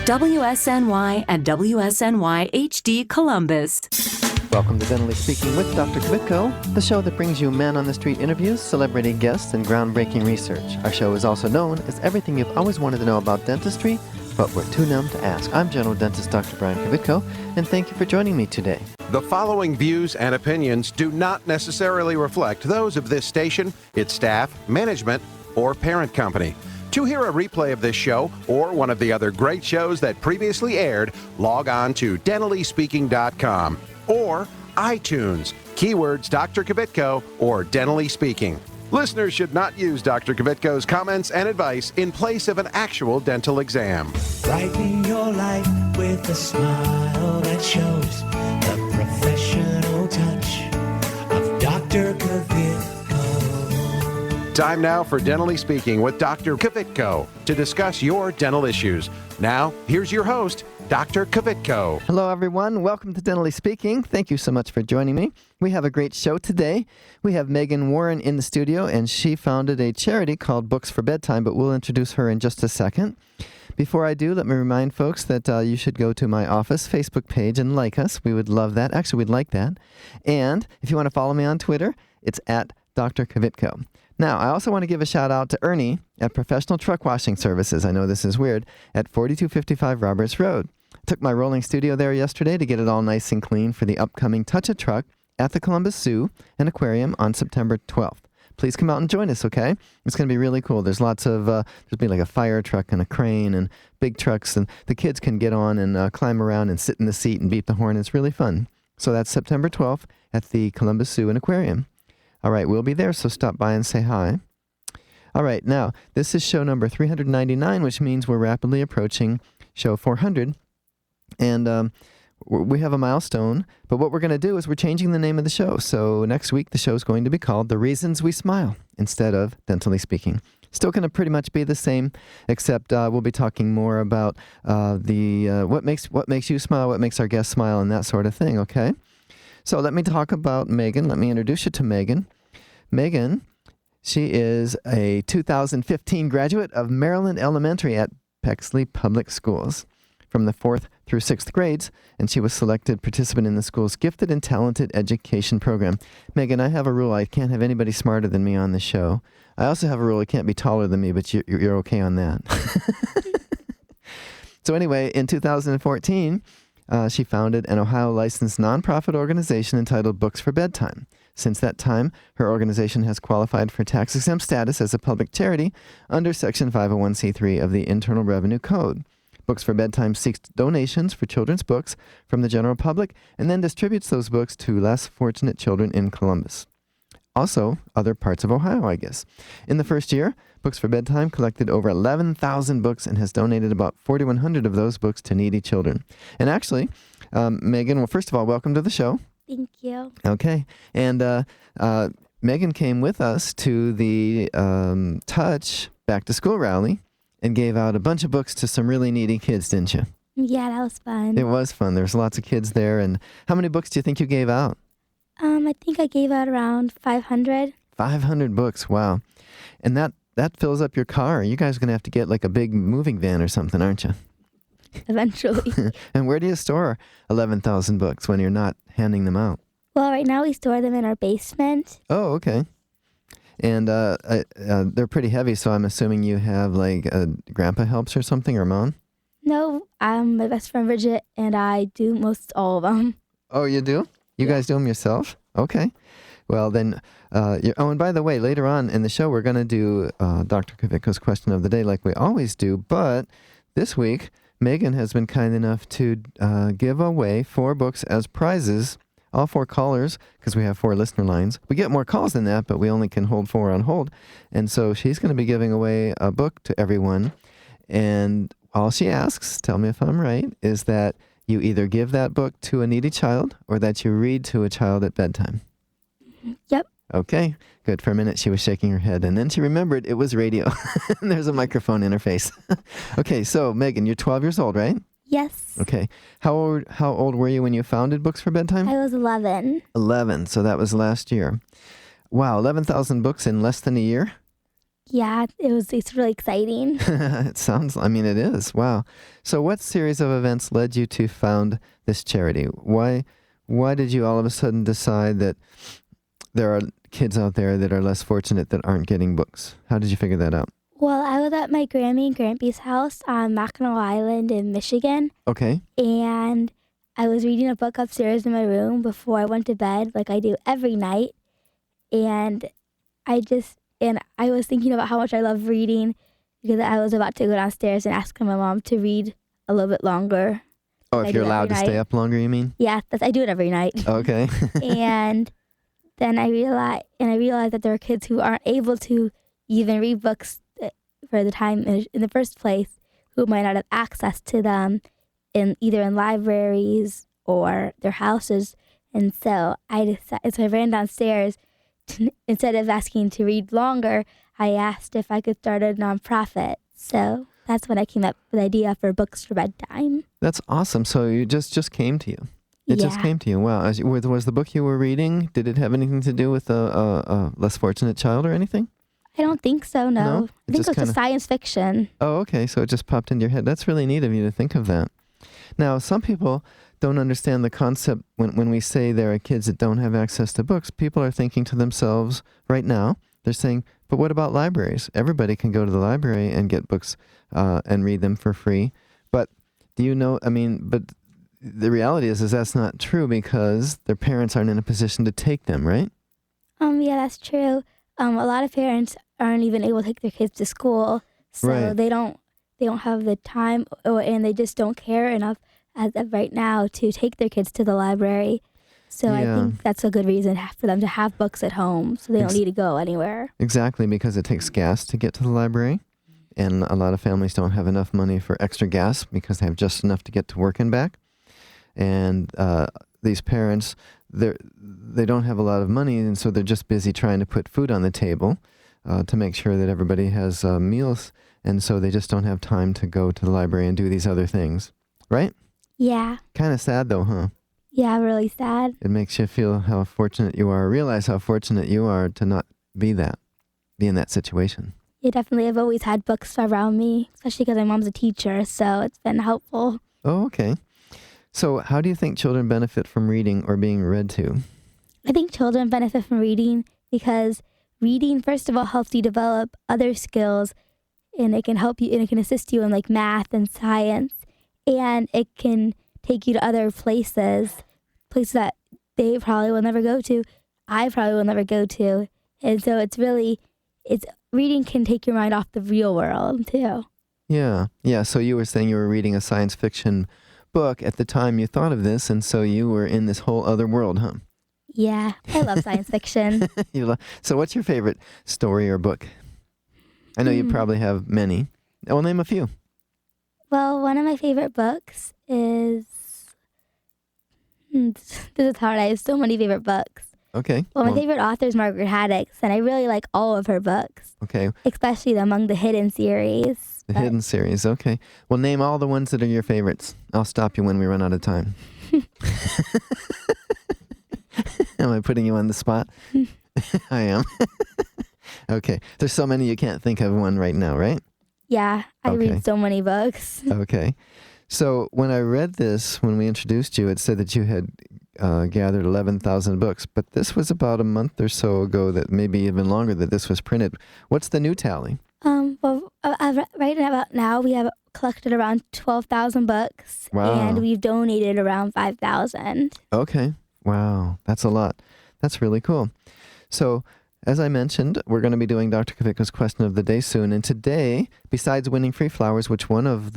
WSNY and WSNY HD Columbus. Welcome to Dentally Speaking with Dr. Kvitko, the show that brings you man-on-the-street interviews, celebrity guests, and groundbreaking research. Our show is also known as everything you've always wanted to know about dentistry, but we're too numb to ask. I'm General Dentist Dr. Brian Kvitko, and thank you for joining me today. The following views and opinions do not necessarily reflect those of this station, its staff, management, or parent company. To hear a replay of this show or one of the other great shows that previously aired, log on to dentallyspeaking.com or iTunes, keywords Dr. Kvitko or Dentally Speaking. Listeners should not use Dr. Kvitko's comments and advice in place of an actual dental exam. Brighten your life with a smile that shows the professional touch of Dr. Kvitko. Time now for Dentally Speaking with Dr. Kvitko to discuss your dental issues. Now, here's your host, Dr. Kvitko. Hello, everyone. Welcome to Dentally Speaking. Thank you so much for joining me. We have a great show today. We have Megan Warren in the studio, and she founded a charity called Books for Bedtime, but we'll introduce her in just a second. Before I do, let me remind folks that you should go to my office Facebook page and like us. We would love that. Actually, we'd like that. And if you want to follow me on Twitter, it's at Dr. Kvitko. Now, I also want to give a shout out to Ernie at Professional Truck Washing Services. I know this is weird, at 4255 Roberts Road. Took my rolling studio there yesterday to get it all nice and clean for the upcoming Touch a Truck at the Columbus Zoo and Aquarium on September 12th. Please come out and join us, okay? It's going to be really cool. There's lots of, there'll be like a fire truck and a crane and big trucks, and the kids can get on and climb around and sit in the seat and beat the horn. It's really fun. So that's September 12th at the Columbus Zoo and Aquarium. All right, we'll be there, so stop by and say hi. All right, now, this is show number 399, which means we're rapidly approaching show 400. And we have a milestone, but what we're going to do is we're changing the name of the show. So next week, the show is going to be called The Reasons We Smile instead of Dentally Speaking. Still going to pretty much be the same, except we'll be talking more about what makes you smile, what makes our guests smile, and that sort of thing, okay? So let me talk about Megan. Let me introduce you to Megan. Megan, she is a 2015 graduate of Maryland Elementary at Pexley Public Schools from the 4th through 6th grades, and she was selected participant in the school's Gifted and Talented Education Program. Megan, I have a rule. I can't have anybody smarter than me on the show. I also have a rule. I can't be taller than me, but you're okay on that. So anyway, in 2014, she founded an Ohio-licensed nonprofit organization entitled Books for Bedtime. Since that time, her organization has qualified for tax-exempt status as a public charity under Section 501c3 of the Internal Revenue Code. Books for Bedtime seeks donations for children's books from the general public and then distributes those books to less fortunate children in Columbus. Also, other parts of Ohio, I guess. In the first year, Books for Bedtime collected over 11,000 books and has donated about 4,100 of those books to needy children. And actually, Megan, well, first of all, welcome to the show. Thank you. Okay. And Megan came with us to the Touch Back to School rally and gave out a bunch of books to some really needy kids, didn't you? Yeah, that was fun. It was fun. There was lots of kids there. And how many books do you think you gave out? I think I gave out around 500. 500 books. Wow. And that fills up your car. You guys are going to have to get like a big moving van or something, aren't you? Eventually. And where do you store 11,000 books when you're not handing them out? Well, right now we store them in our basement. Oh, okay. And they're pretty heavy, so I'm assuming you have like grandpa helps or something, or mom? No, my best friend Bridget and I do most all of them. Oh, you do? You guys do them yourself? Okay. Well, then, and by the way, later on in the show, we're going to do Dr. Kvitko's question of the day like we always do. But this week, Megan has been kind enough to give away 4 books as prizes. All 4 callers, because we have 4 listener lines. We get more calls than that, but we only can hold 4 on hold. And so she's going to be giving away a book to everyone. And all she asks, tell me if I'm right, is that you either give that book to a needy child or that you read to a child at bedtime. Yep. Okay, good. For a minute, she was shaking her head, and then she remembered it was radio. And there's a microphone interface. Okay, so Megan, you're 12 years old, right? Yes. Okay. How old were you when you founded Books for Bedtime? I was 11. 11, so that was last year. Wow, 11,000 books in less than a year? Yeah, it's really exciting. It sounds, I mean, it is. Wow. So what series of events led you to found this charity? Why did you all of a sudden decide that there are kids out there that are less fortunate that aren't getting books? How did you figure that out? Well, I was at my Grammy and Grampy's house on Mackinac Island in Michigan, Okay. and I was reading a book upstairs in my room before I went to bed, like I do every night. And I was thinking about how much I love reading because I was about to go downstairs and ask my mom to read a little bit longer. Oh, I if do you're it allowed to every stay night. up longer, you mean? Yeah, I do it every night. Okay. And then I realized that there are kids who aren't able to even read books for the time in the first place, who might not have access to them in libraries or their houses. And so I ran downstairs. Instead of asking to read longer, I asked if I could start a nonprofit. So that's when I came up with the idea for Books for Bedtime. That's awesome. So you just came to you. It just Yeah. came to you. Wow. Was the book you were reading, did it have anything to do with a less fortunate child or anything? I don't think so, no. No? I It think just it was kinda- just science fiction. Oh, okay. So it just popped into your head. That's really neat of you to think of that. Now, some people don't understand the concept when we say there are kids that don't have access to books. People are thinking to themselves right now, they're saying, but what about libraries? Everybody can go to the library and get books and read them for free. But do you know, but the reality is that's not true because their parents aren't in a position to take them, right? Yeah, that's true. A lot of parents aren't even able to take their kids to school, so Right. they don't have the time, and they just don't care enough as of right now to take their kids to the library. So I Yeah. think that's a good reason for them to have books at home, so they don't Ex- need to go anywhere. Exactly, because it takes gas to get to the library. And a lot of families don't have enough money for extra gas because they have just enough to get to work and back. And these parents, they don't have a lot of money, and so they're just busy trying to put food on the table to make sure that everybody has meals. And so they just don't have time to go to the library and do these other things. Right? Yeah, Kind of sad though, huh? yeah, really sad. It makes you feel how fortunate you are, realize how fortunate you are to not be in that situation. Yeah, definitely. I've always had books around me, especially because my mom's a teacher, so it's been helpful. Oh, okay. So how do you think children benefit from reading or being read to? I think children benefit from reading because reading, first of all, helps you develop other skills, and it can help you, and it can assist you in like math and science, and it can take you to other places that they probably will never go to, I probably will never go to. And so reading can take your mind off the real world too. Yeah. So you were saying you were reading a science fiction book at the time you thought of this, and so you were in this whole other world, huh? Yeah, I love science fiction. So what's your favorite story or book? I know you probably have many. I'll name a few. Well, one of my favorite books is... this is hard. I have so many favorite books. Okay. Well, my favorite author is Margaret Haddix, and I really like all of her books, Okay. especially Among the Hidden series. The Hidden series. Okay. Well, name all the ones that are your favorites. I'll stop you when we run out of time. Am I putting you on the spot? I am. Okay. There's so many you can't think of one right now, right? Yeah, I Okay. read so many books. Okay. So when I read this, when we introduced you, it said that you had gathered 11,000 books. But this was about a month or so ago, that maybe even longer, that this was printed. What's the new tally? Right about now, we have collected around 12,000 books, Wow. and we've donated around 5,000. Okay. Wow. That's a lot. That's really cool. So, as I mentioned, we're going to be doing Dr. Kvitko's question of the day soon. And today, besides winning free flowers, which one of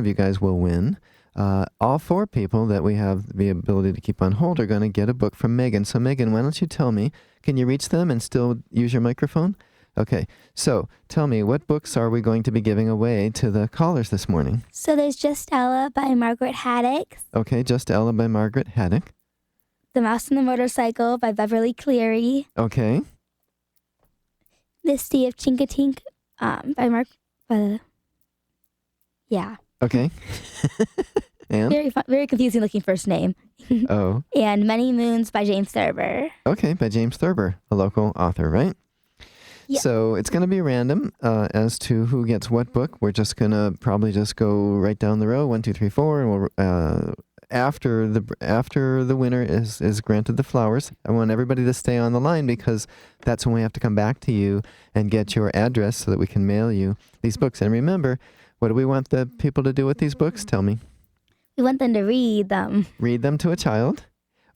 you guys will win, all four people that we have the ability to keep on hold are going to get a book from Megan. So, Megan, why don't you tell me, can you reach them and still use your microphone? Okay. So, tell me, what books are we going to be giving away to the callers this morning? So there's Just Ella by Margaret Haddix, Okay. Just Ella by Margaret Haddock. The Mouse and the Motorcycle by Beverly Cleary, Okay. Misty of Chinkatink by yeah. Okay. And? Very confusing looking first name. Oh. And Many Moons by James Thurber. Okay, by James Thurber, a local author, right? Yeah. So it's going to be random as to who gets what book. We're just going to probably just go right down the row, 1, 2, 3, 4, and we'll after the winner is granted the flowers. I want everybody to stay on the line because that's when we have to come back to you and get your address so that we can mail you these books. And remember, what do we want the people to do with these books? Tell me. We want them to read them. Read them to a child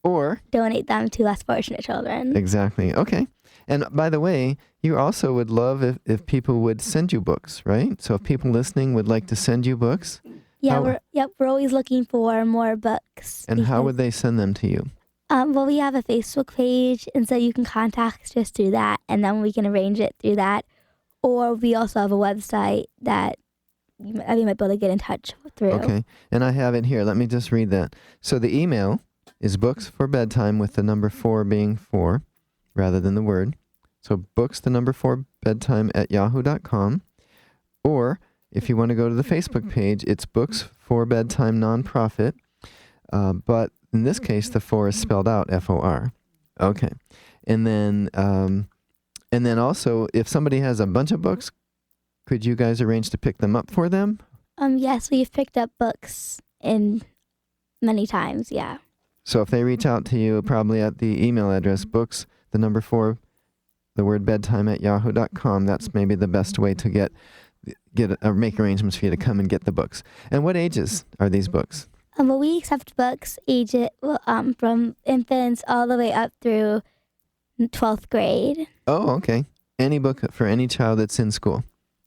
or Donate them to less fortunate children. exactly. Okay. And by the way, you also would love if people would send you books, right? So if people listening would like to send you books, Yeah, we're always looking for more books. and how would they send them to you? Well, we have a Facebook page, and so you can contact us through that, and then we can arrange it through that. Or we also have a website that you might be able to get in touch through. Okay. And I have it here. Let me just read that. So the email is books for bedtime with the number 4 being 4 rather than the word. So books, the number 4 bedtime at yahoo.com. Or if you want to go to the Facebook page, it's Books for Bedtime Nonprofit. But in this case, the 4 is spelled out F-O-R. Okay. And then also, if somebody has a bunch of books, could you guys arrange to pick them up for them? Yes, we've picked up books in many times, yeah. So if they reach out to you, probably at the email address, books, the number 4, the word bedtime at yahoo.com, that's maybe the best way to make arrangements for you to come and get the books. And what ages are these books? Well, we accept books from infants all the way up through 12th grade. Oh, okay. Any book for any child that's in school,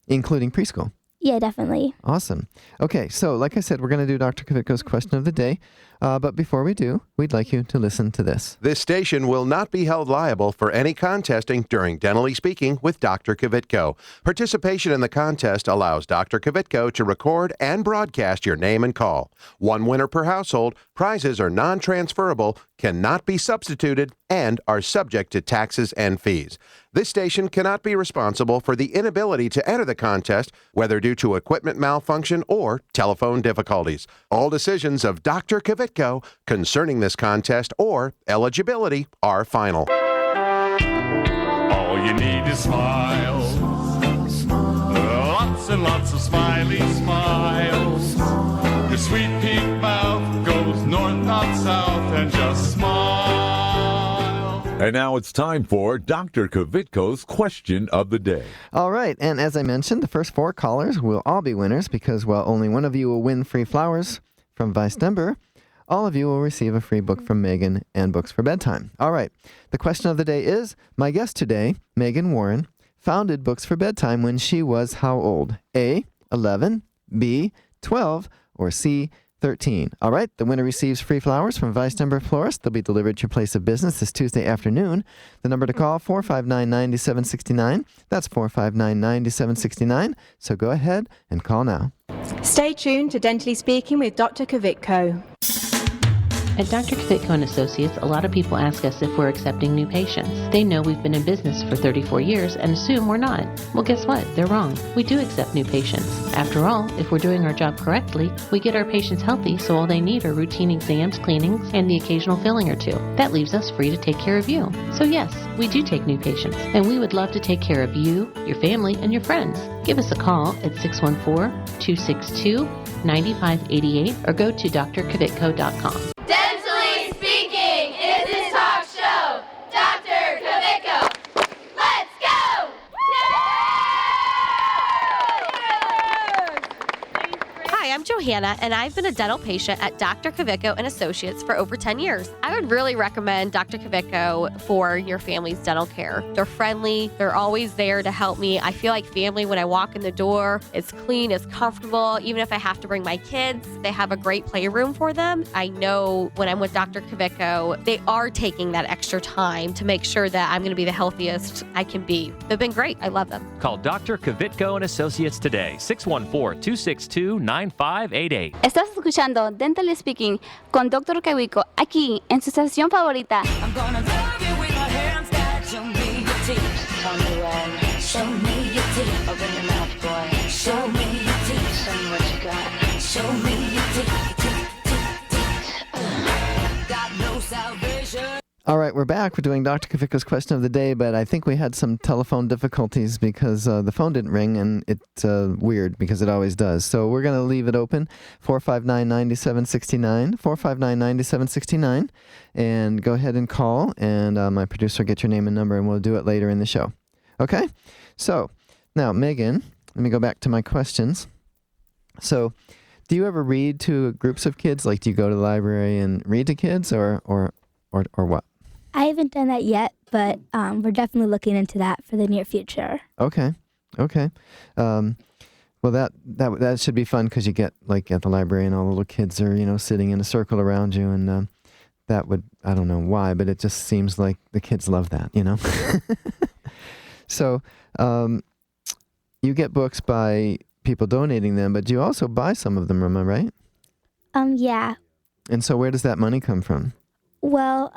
including preschool. Yeah, definitely. Awesome. Okay, so like I said, we're going to do Dr. Kvitko's question of the day. But before we do, we'd like you to listen to this. This station will not be held liable for any contesting during Dentally Speaking with Dr. Kvitko. Participation in the contest allows Dr. Kvitko to record and broadcast your name and call. One winner per household. Prizes are non-transferable, cannot be substituted, and are subject to taxes and fees. This station cannot be responsible for the inability to enter the contest, whether due to equipment malfunction or telephone difficulties. All decisions of Dr. Kvitko concerning this contest or eligibility are final. All you need is smiles. Lots and lots of smiley smiles. Your sweet pink mouth goes north, not south, and just smile. And now it's time for Dr. Kvitko's question of the day. All right, and as I mentioned, the first 4 callers will all be winners because, well, only one of you will win free flowers from Vice Denver. All of you will receive a free book from Megan and Books for Bedtime. All right, the question of the day is, my guest today, Megan Warren, founded Books for Bedtime when she was how old? A, 11, B, 12, or C, 13. All right, the winner receives free flowers from Vice Denver Florist. They'll be delivered to your place of business this Tuesday afternoon. The number to call, 459-9769. That's 459-9769. So go ahead and call now. Stay tuned to Dentally Speaking with Dr. Kvitko. At Dr. Kvitko and Associates, a lot of people ask us if we're accepting new patients. They know we've been in business for 34 years and assume we're not. Well, guess what? They're wrong. We do accept new patients. After all, if we're doing our job correctly, we get our patients healthy, so all they need are routine exams, cleanings, and the occasional filling or two. That leaves us free to take care of you. So yes, we do take new patients, and we would love to take care of you, your family, and your friends. Give us a call at 614-262-9588 or go to drkvitko.com. Dentally Speaking is his talk show. Dr. Kvitko. Let's go! Hi, I'm Johanna, and I've been a dental patient at Dr. Kvitko and Associates for over 10 years. I would really recommend Dr. Kvitko for your family's dental care. They're friendly. They're always there to help me. I feel like family when I walk in the door. It's clean, it's comfortable. Even if I have to bring my kids, they have a great playroom for them. I know when I'm with Dr. Kvitko, they are taking that extra time to make sure that I'm going to be the healthiest I can be. They've been great. I love them. Call Dr. Kvitko and Associates today, 614-262-9588. Estás escuchando Dentally Speaking con Dr. Kvitko aquí en su estación favorita. I'm gonna love you with my hands that show me your teeth. Turn me around. Show me your teeth. Open your mouth, boy. Show me your teeth. Show me what you got. Show me your teeth. Got no salvation. All right, we're back. We're doing Dr. Kvitko's question of the day, but I think we had some telephone difficulties because the phone didn't ring, and it's weird because it always does. So we're going to leave it open, 459-9769, 459-9769, and go ahead and call, and my producer will get your name and number, and we'll do it later in the show. Okay? So now, Megan, let me go back to my questions. So do you ever read to groups of kids? Like, do you go to the library and read to kids, or what? I haven't done that yet, but we're definitely looking into that for the near future. Okay. Well, that should be fun because you get, like, at the library and all the little kids are, sitting in a circle around you, and that would, I don't know why, but it just seems like the kids love that, So, you get books by people donating them, but you also buy some of them, am I right? Yeah. And so where does that money come from? Well,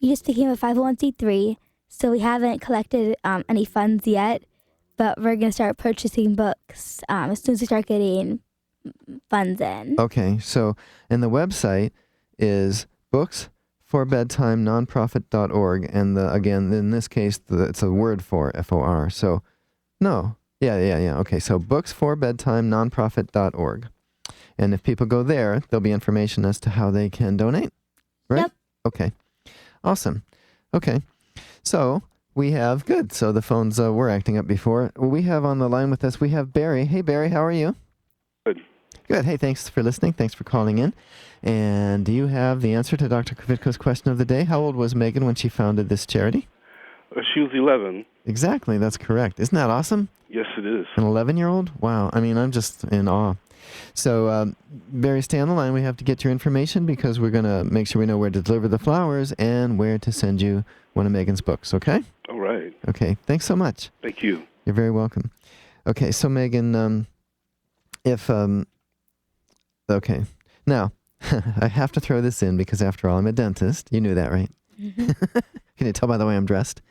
we just became a 501c3, so we haven't collected any funds yet, but we're going to start purchasing books as soon as we start getting funds in. Okay, so, and the website is booksforbedtimenonprofit.org, and again, in this case, it's a word for, F-O-R, so, no, yeah, okay, so booksforbedtimenonprofit.org, and if people go there, there'll be information as to how they can donate, right? Yep. Okay, awesome. Okay, so we have, good, so the phones were acting up before. We have on the line with us, we have Barry. Hey, Barry, how are you? Good. Good. Hey, thanks for listening. Thanks for calling in. And do you have the answer to Dr. Kvitko's question of the day? How old was Megan when she founded this charity? She was 11. Exactly, that's correct. Isn't that awesome? Yes, it is. An 11-year-old? Wow, I mean, I'm just in awe. So, Barry, stay on the line. We have to get your information because we're going to make sure we know where to deliver the flowers and where to send you one of Megan's books, okay? All right. Okay, thanks so much. Thank you. You're very welcome. Okay, so Megan, okay. Now, I have to throw this in because after all, I'm a dentist. You knew that, right? Mm-hmm. Can you tell by the way I'm dressed?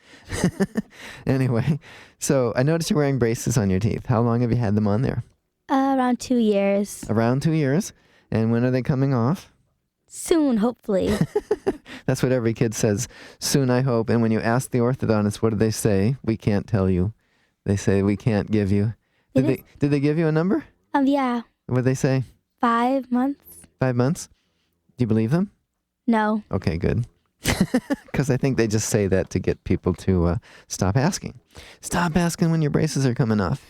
Anyway, so I noticed you're wearing braces on your teeth. How long have you had them on there? Around 2 years. Around 2 years. And when are they coming off? Soon, hopefully. That's what every kid says. Soon, I hope. And when you ask the orthodontist, what do they say? We can't tell you. They say we can't give you. Did they give you a number? Yeah. What did they say? 5 months. 5 months? Do you believe them? No. Okay, good. Because I think they just say that to get people to stop asking. Stop asking when your braces are coming off.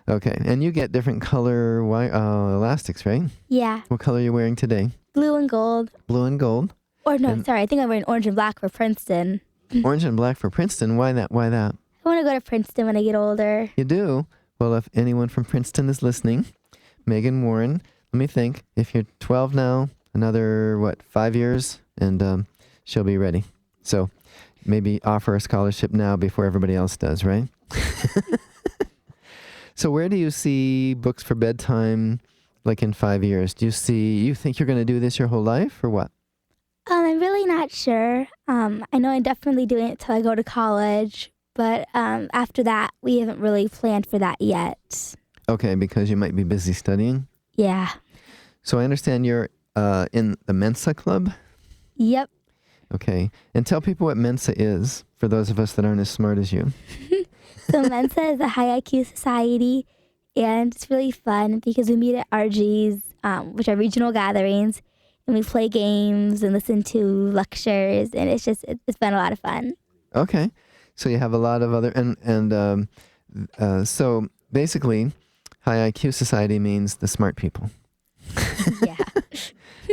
Okay, and you get different color elastics, right? Yeah. What color are you wearing today? Blue and gold. Blue and gold. Or no, sorry, I think I'm wearing orange and black for Princeton. Orange and black for Princeton. Why that? Why that? I want to go to Princeton when I get older. You do? Well, if anyone from Princeton is listening, Megan Warren, let me think. If you're 12 now, another, 5 years, and she'll be ready. So maybe offer a scholarship now before everybody else does, right? So where do you see books for bedtime, like in 5 years? You think you're going to do this your whole life, or what? I'm really not sure. I know I'm definitely doing it till I go to college, but after that, we haven't really planned for that yet. Okay, because you might be busy studying? Yeah. So I understand you're in the Mensa Club? Yep. Okay, and tell people what Mensa is, for those of us that aren't as smart as you. So Mensa is a high IQ society, and it's really fun because we meet at RGs, which are regional gatherings, and we play games and listen to lectures, and it's been a lot of fun. Okay, so you have a lot of other, so basically, high IQ society means the smart people. Yeah.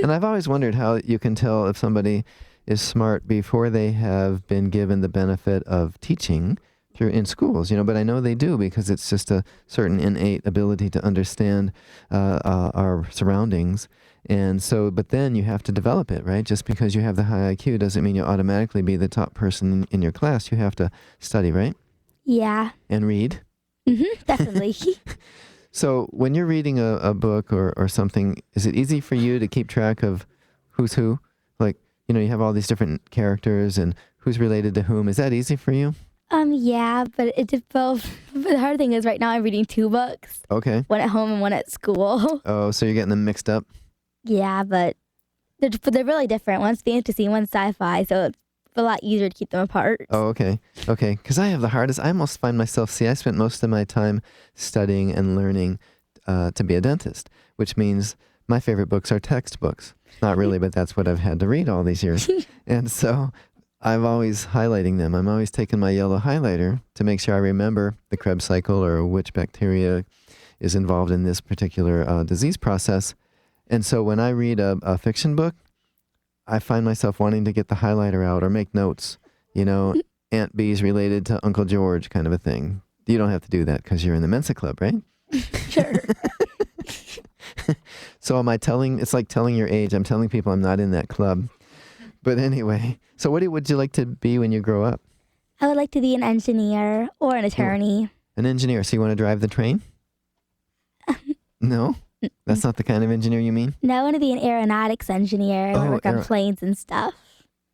And I've always wondered how you can tell if somebody is smart before they have been given the benefit of teaching in schools, but I know they do because it's just a certain innate ability to understand our surroundings. And so, but then you have to develop it, right? Just because you have the high IQ doesn't mean you'll automatically be the top person in your class. You have to study, right? Yeah. And read. Mm-hmm, definitely. So when you're reading a book or something, is it easy for you to keep track of who's who? Like, you have all these different characters and who's related to whom. Is that easy for you? Yeah, but the hard thing is right now I'm reading 2 books. Okay. One at home and one at school. Oh, so you're getting them mixed up? Yeah, but they're really different. One's fantasy, one's sci-fi, so a lot easier to keep them apart. Oh, okay. Okay. Because I have the hardest. I almost find myself, I spent most of my time studying and learning to be a dentist, which means my favorite books are textbooks. Not really, but that's what I've had to read all these years. And so I'm always highlighting them. I'm always taking my yellow highlighter to make sure I remember the Krebs cycle or which bacteria is involved in this particular disease process. And so when I read a fiction book, I find myself wanting to get the highlighter out or make notes. You know, Aunt Bee's related to Uncle George kind of a thing. You don't have to do that because you're in the Mensa Club, right? Sure. So am I it's like telling your age. I'm telling people I'm not in that club. But anyway, so what would you like to be when you grow up? I would like to be an engineer or an attorney. An engineer. So you want to drive the train? No? That's not the kind of engineer you mean? No, I want to be an aeronautics engineer and work on planes and stuff.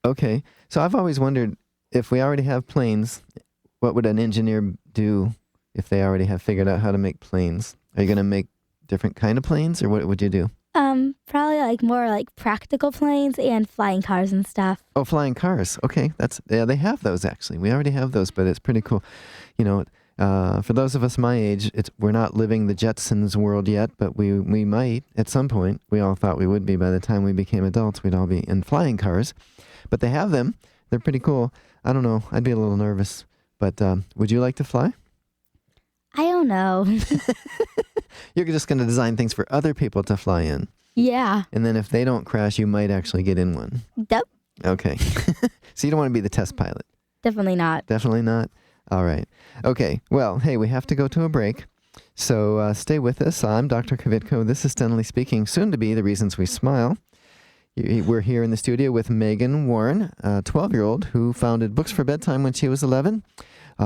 Okay. So I've always wondered, if we already have planes, what would an engineer do if they already have figured out how to make planes? Are you going to make different kind of planes, or what would you do? Probably like more like practical planes and flying cars and stuff. Oh, flying cars. Okay. They have those actually. We already have those, but it's pretty cool. You know, for those of us my age, we're not living the Jetsons world yet, but we might at some point. We all thought we would be by the time we became adults. We'd all be in flying cars, but they have them. They're pretty cool. I don't know. I'd be a little nervous, but would you like to fly? I don't know. You're just going to design things for other people to fly in. Yeah. And then if they don't crash, you might actually get in one. Yep. Okay. So you don't want to be the test pilot? Definitely not. Definitely not? All right. Okay. Well, hey, we have to go to a break. So stay with us. I'm Dr. Kvitko. This is Dentally Speaking, soon to be The Reasons We Smile. We're here in the studio with Megan Warren, a 12-year-old who founded Books for Bedtime when she was 11.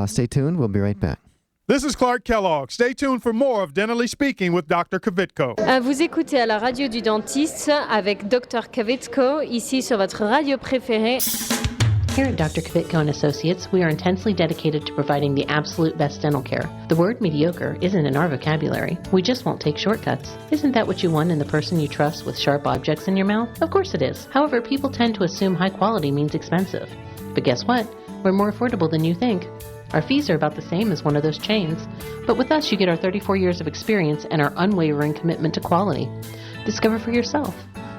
Stay tuned. We'll be right back. This is Clark Kellogg. Stay tuned for more of Dentally Speaking with Dr. Kvitko. Vous écoutez à la radio du dentiste avec Dr. Kvitko, ici sur votre radio préférée. Here at Dr. Kvitko and Associates, we are intensely dedicated to providing the absolute best dental care. The word mediocre isn't in our vocabulary. We just won't take shortcuts. Isn't that what you want in the person you trust with sharp objects in your mouth? Of course it is. However, people tend to assume high quality means expensive. But guess what? We're more affordable than you think. Our fees are about the same as one of those chains. But with us, you get our 34 years of experience and our unwavering commitment to quality. Discover for yourself.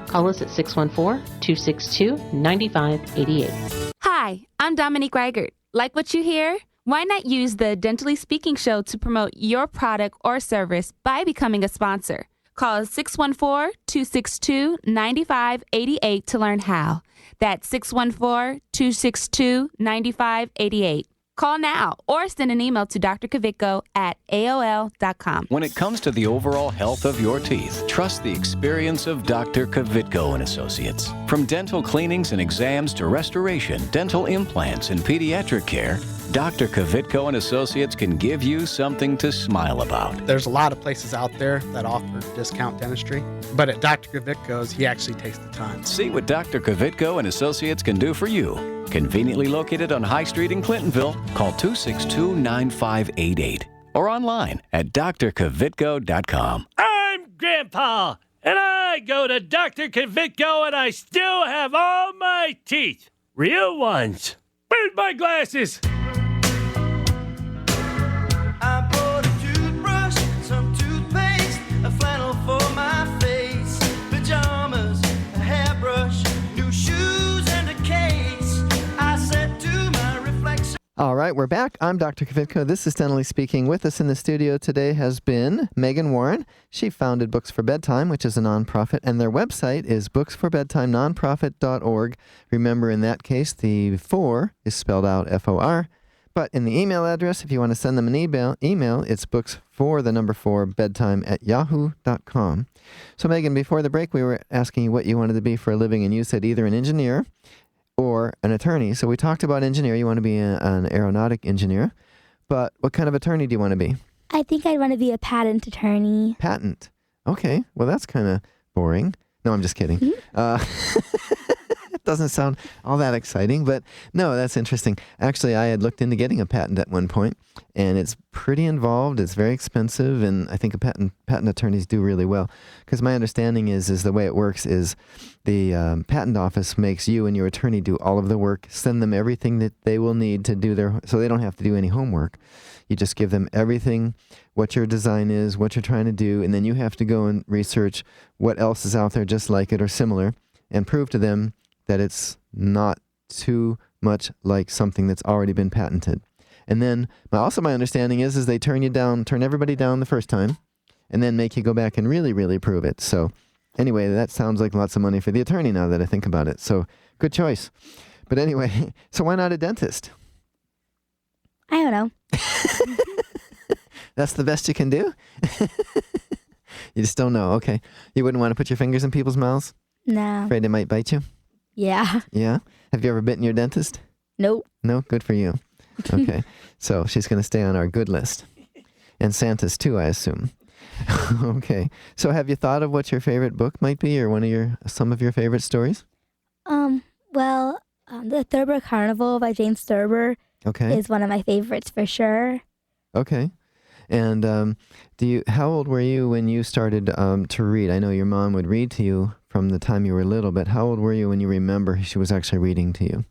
Call us at 614-262-9588. Hi, I'm Dominique Reigert. Like what you hear? Why not use the Dentally Speaking show to promote your product or service by becoming a sponsor? Call us 614-262-9588 to learn how. That's 614-262-9588. Call now or send an email to drkvitko@aol.com. When it comes to the overall health of your teeth, trust the experience of Dr. Kvitko and Associates. From dental cleanings and exams to restoration, dental implants, and pediatric care, Dr. Kvitko and Associates can give you something to smile about. There's a lot of places out there that offer discount dentistry, but at Dr. Kvitko's, he actually takes the time. See what Dr. Kvitko and Associates can do for you. Conveniently located on High Street in Clintonville, call 262-9588 or online at drkvitko.com. I'm Grandpa, and I go to Dr. Kvitko, and I still have all my teeth. Real ones. Where's my glasses? I bought a toothbrush, some toothpaste, a flannel for my face, pajamas, a hairbrush, new shoes, and a case. I said to my reflection. All right, we're back. I'm Dr. Kvitko. This is Dentally Speaking. With us in the studio today has been Megan Warren. She founded Books for Bedtime, which is a nonprofit, and their website is booksforbedtimenonprofit.org. Remember, in that case, the 4 is spelled out F-O-R. But in the email address, if you want to send them an email, it's books4bedtime@yahoo.com. So, Megan, before the break, we were asking you what you wanted to be for a living, and you said either an engineer or an attorney. So we talked about engineer. You want to be an aeronautic engineer. But what kind of attorney do you want to be? I think I'd want to be a patent attorney. Patent. Okay. Well, that's kind of boring. No, I'm just kidding. Doesn't sound all that exciting, but no, that's interesting. Actually, I had looked into getting a patent at one point, and it's pretty involved. It's very expensive, and I think patent attorneys do really well. Because my understanding is the way it works is the patent office makes you and your attorney do all of the work, send them everything that they will need to do so they don't have to do any homework. You just give them everything, what your design is, what you're trying to do, and then you have to go and research what else is out there just like it or similar, and prove to them that it's not too much like something that's already been patented. And then also my understanding is they turn everybody down the first time, and then make you go back and really, really prove it. So anyway, that sounds like lots of money for the attorney now that I think about it. So good choice. But anyway, so why not a dentist? I don't know. That's the best you can do? You just don't know. Okay. You wouldn't want to put your fingers in people's mouths? No. Afraid they might bite you? Yeah. Yeah? Have you ever bitten your dentist? Nope. No? Good for you. Okay. So she's going to stay on our good list. And Santa's too, I assume. Okay. So have you thought of what your favorite book might be, or some of your favorite stories? The Thurber Carnival by Jane Thurber is one of my favorites for sure. Okay. And how old were you when you started to read? I know your mom would read to you from the time you were little, but how old were you when you remember she was actually reading to you?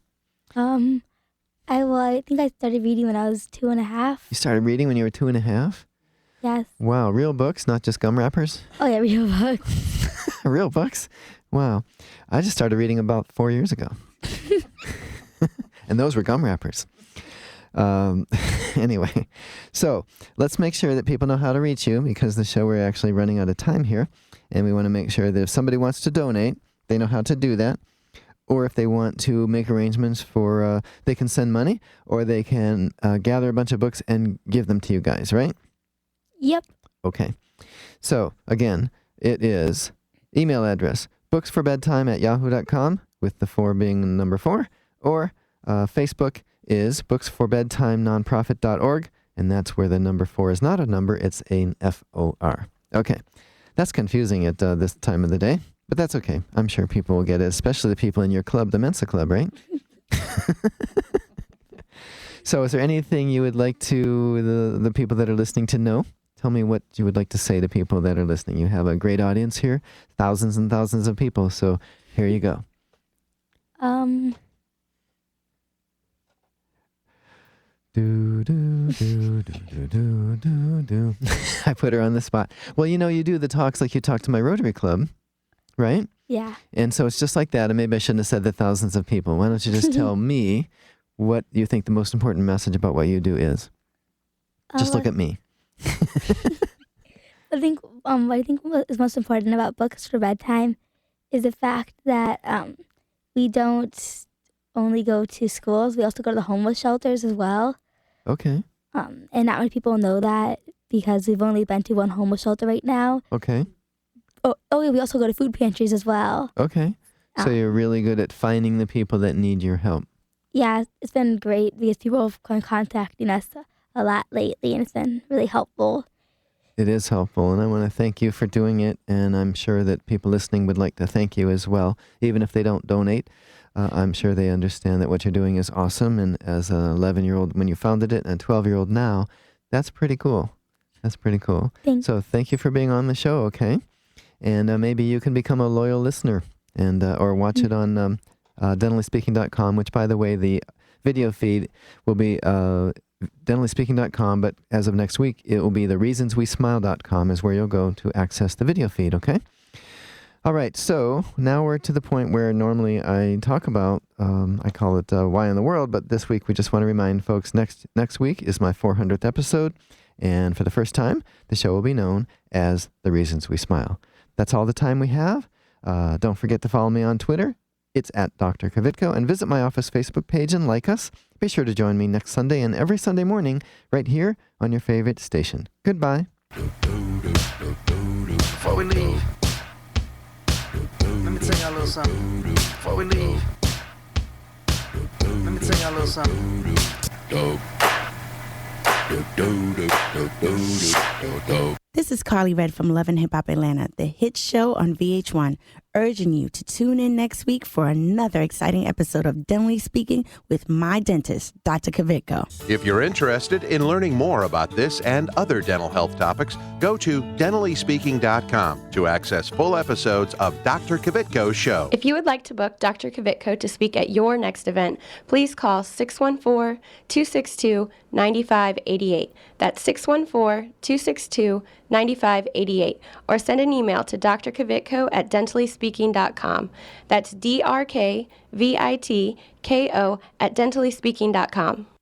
I think I started reading when I was 2.5. You started reading when you were 2.5? Yes. Wow, real books, not just gum wrappers? Oh yeah, real books. Real books? Wow. I just started reading about 4 years ago. And those were gum wrappers. Anyway, so let's make sure that people know how to reach you, because the show, we're actually running out of time here. And we want to make sure that if somebody wants to donate, they know how to do that. Or if they want to make arrangements for, they can send money, or they can gather a bunch of books and give them to you guys, right? Yep. Okay. So, again, it is email address, booksforbedtime@yahoo.com, with the 4 being the number 4, or Facebook is booksforbedstimennonprofit.org, and that's where the number 4 is not a number, it's an F-O-R. Okay. That's confusing at this time of the day, but that's okay. I'm sure people will get it, especially the people in your club, the Mensa Club, right? So is there anything you would like to the people that are listening to know? Tell me what you would like to say to people that are listening. You have a great audience here, thousands and thousands of people, so here you go. Do, do, do, do, do, do, do, do. I put her on the spot. Well, you do the talks like you talk to my Rotary Club, right? Yeah. And so it's just like that, and maybe I shouldn't have said the thousands of people. Why don't you just tell me what you think the most important message about what you do is? Just look at me. I think what is most important about Books for Bedtime is the fact that we don't only go to schools, we also go to the homeless shelters as well. Okay. And not many people know that, because we've only been to one homeless shelter right now. Okay. Oh, yeah, we also go to food pantries as well. Okay. So you're really good at finding the people that need your help. Yeah, it's been great because people have been contacting us a lot lately, and it's been really helpful. It is helpful, and I want to thank you for doing it, and I'm sure that people listening would like to thank you as well, even if they don't donate. I'm sure they understand that what you're doing is awesome, and as an 11-year-old when you founded it, and a 12-year-old now, that's pretty cool. That's pretty cool. So thank you for being on the show, okay? And maybe you can become a loyal listener, and or watch it on dentalyspeaking.com, which, by the way, the video feed will be dentalyspeaking.com, but as of next week, it will be thereasonswesmile.com is where you'll go to access the video feed, okay? All right, so now we're to the point where normally I talk about, I call it Why in the World, but this week we just want to remind folks next week is my 400th episode, and for the first time, the show will be known as The Reasons We Smile. That's all the time we have. Don't forget to follow me on Twitter. It's at Dr. Kvitko, and visit my office Facebook page and like us. Be sure to join me next Sunday and every Sunday morning right here on your favorite station. Goodbye. Before we leave, let me tell y'all a little something. Before we leave, let me tell y'all a little something. This is Carly Red from Love and Hip Hop Atlanta, the hit show on VH1, urging you to tune in next week for another exciting episode of Dentally Speaking with my dentist, Dr. Kvitko. If you're interested in learning more about this and other dental health topics, go to dentallyspeaking.com to access full episodes of Dr. Kvitko's show. If you would like to book Dr. Kvitko to speak at your next event, please call 614-262-9588. That's 614-262-9588. Or send an email to drkvitko at dentallyspeaking.com. That's DRKVITKO at dentallyspeaking.com.